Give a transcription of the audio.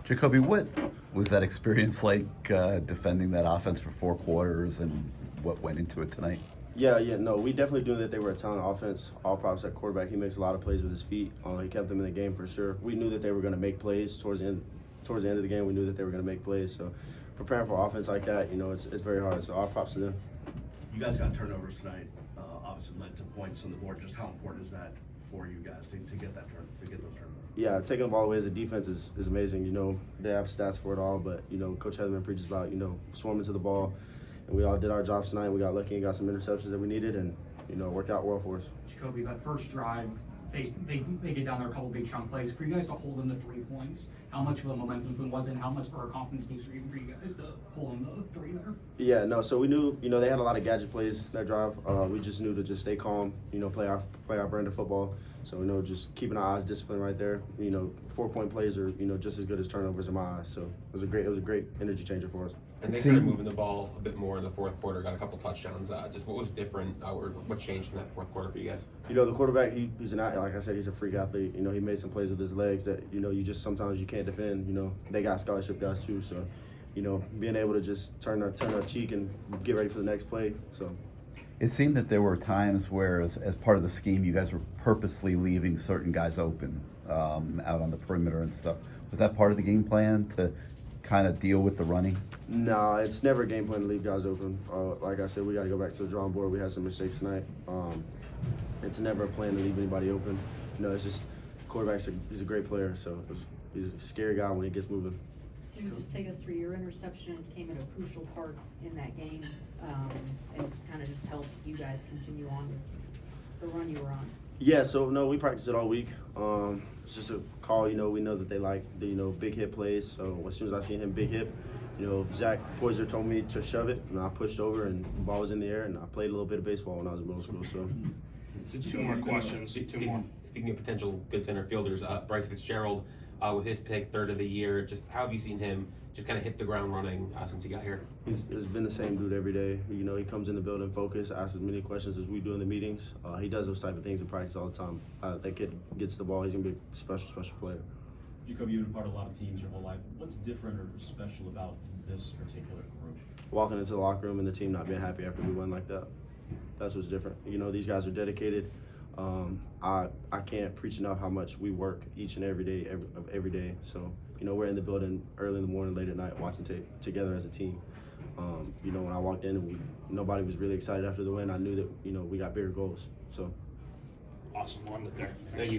Jakobe, what was that experience like defending that offense for 4 quarters, and what went into it tonight? No, we definitely knew that they were a talented offense. All props at quarterback. He makes a lot of plays with his feet. He kept them in the game for sure. We knew that they were going to make plays towards the end of the game. We knew that they were going to make plays. So preparing for offense like that, it's very hard. So all props to them. You guys got turnovers tonight. Obviously led to points on the board. Just how important is that for you guys to get those turnovers? Yeah, taking the ball away as a defense is amazing. They have stats for it all, but Coach Heatherman preaches about swarming to the ball. And we all did our jobs tonight. We got lucky and got some interceptions that we needed, and it worked out well for us. Jakobe, that first drive, they get down there a couple big chunk plays. For you guys to hold them to 3 points, how much of a momentum swing was it, and how much of a confidence booster even for you guys to hold them to 3 there? Yeah, no. So we knew, they had a lot of gadget plays that drive. We just knew to just stay calm, play our brand of football. So just keeping our eyes disciplined right there. 4-point plays are just as good as turnovers in my eyes. So it was a great energy changer for us. And they started moving the ball a bit more in the fourth quarter, got a couple touchdowns. Just what was different, or what changed in that fourth quarter for you guys? The quarterback, he's like I said, he's a freak athlete. He made some plays with his legs that, you just sometimes you can't defend. They got scholarship guys too. So, being able to just turn our cheek and get ready for the next play. So. It seemed that there were times where, as part of the scheme, you guys were purposely leaving certain guys open out on the perimeter and stuff. Was that part of the game plan to kind of deal with the running? No, it's never a game plan to leave guys open. Like I said, we got to go back to the drawing board. We had some mistakes tonight. It's never a plan to leave anybody open. It's just he's a great player, so he's a scary guy when he gets moving. Can you just take us through your interception? It came at a crucial part in that game, and kind of just help you guys continue on the run you were on. Yeah, so no, we practiced it all week. It's just a call. We know that they like the big hit plays. So as soon as I seen him big hit, Zach Poyser told me to shove it, and I pushed over, and the ball was in the air, and I played a little bit of baseball when I was in middle school. So. Two more questions. Speaking of potential good center fielders, Bryce Fitzgerald with his pick, third of the year. Just how have you seen him just kind of hit the ground running since he got here? He's been the same dude every day. He comes in the building focused, asks as many questions as we do in the meetings. He does those type of things in practice all the time. That kid gets the ball. He's going to be a special player. Jakobe, you've been part of a lot of teams your whole life. What's different or special about this particular group? Walking into the locker room and the team not being happy after we won like that. That's what's different. These guys are dedicated. I can't preach enough how much we work each and every day, every day. So, we're in the building early in the morning, late at night, watching tape together as a team. When I walked in and nobody was really excited after the win, I knew that, we got bigger goals. So. Awesome. We'll end it there. Thank you.